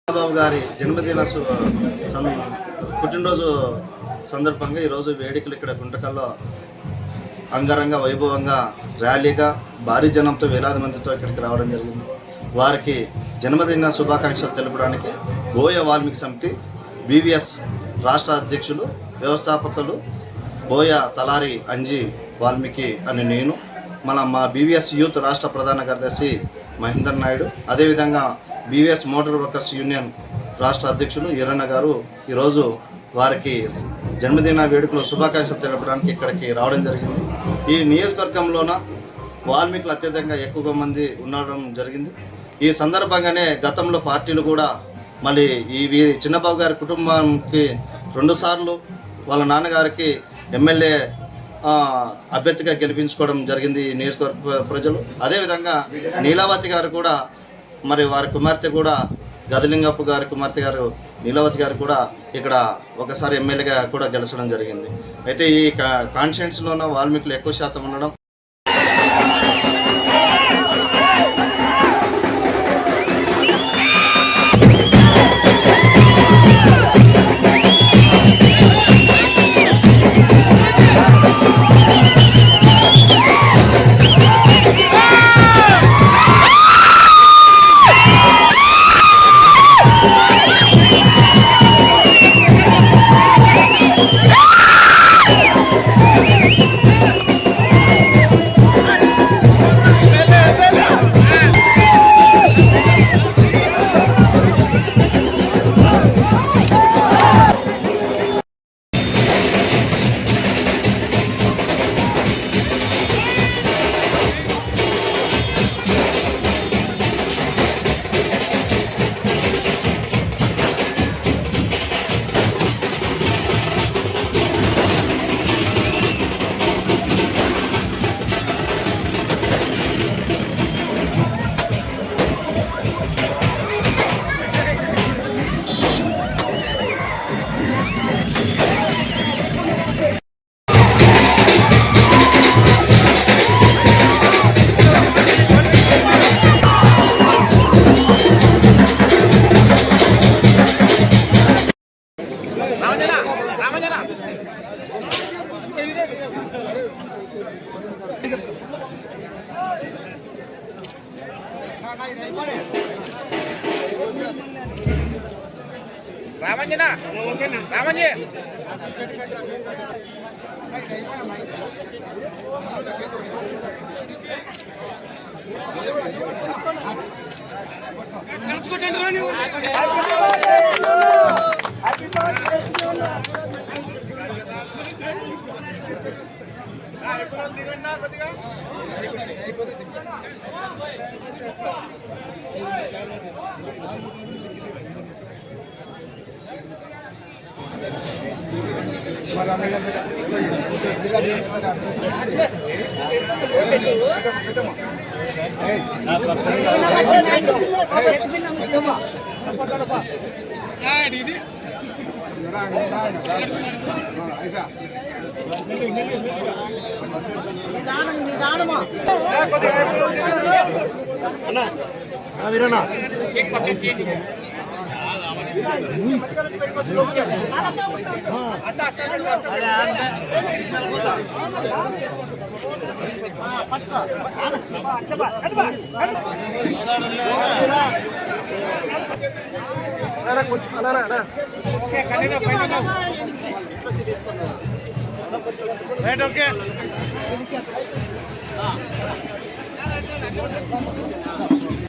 చంద్రబాబు గారి జన్మదిన పుట్టినరోజు సందర్భంగా ఈరోజు వేడుకలు ఇక్కడ గుంటకల్లో అంగరంగ వైభవంగా ర్యాలీగా భారీ జనంతో వేలాది మందితో ఇక్కడికి రావడం జరిగింది. వారికి జన్మదిన శుభాకాంక్షలు తెలపడానికి బోయ వాల్మీకి సమితి బీవీఎస్ రాష్ట్ర అధ్యక్షులు వ్యవస్థాపకులు బోయ తలారి అంజీ వాల్మీకి అని నేను, మా బీవీఎస్ యూత్ రాష్ట్ర ప్రధాన కార్యదర్శి మహేందర్ నాయుడు, అదేవిధంగా బీవీఎస్ మోటార్ వర్కర్స్ యూనియన్ రాష్ట్ర అధ్యక్షులు ఈరన్న గారు ఈరోజు వారికి జన్మదిన వేడుకలు శుభాకాంక్షలు తెలపడానికి ఇక్కడికి రావడం జరిగింది. ఈ నియోజకవర్గంలోన వాల్మీకులు అత్యధికంగా ఎక్కువ మంది ఉండడం జరిగింది. ఈ సందర్భంగానే గతంలో పార్టీలు కూడా మళ్ళీ ఈ చిన్నబాబు గారి కుటుంబానికి 2 సార్లు వాళ్ళ నాన్నగారికి ఎమ్మెల్యే అభ్యర్థిగా గెలిపించుకోవడం జరిగింది ఈ నియోజకవర్గ ప్రజలు. అదేవిధంగా నీలావతి గారు కూడా మరి వారి కుమార్తె కూడా గదలింగప్ప గారి కుమార్తె గారు నీలావతి గారు కూడా ఇక్కడ ఒకసారి ఎమ్మెల్యేగా కూడా గెలచడం జరిగింది. అయితే ఈ కాన్స్టిట్యున్సీలోన వాల్మీకులు ఎక్కువ శాతం ఉండడం రామంజన రామంజీ దిగండి కొద్దిగా వీరన్నా ఓకే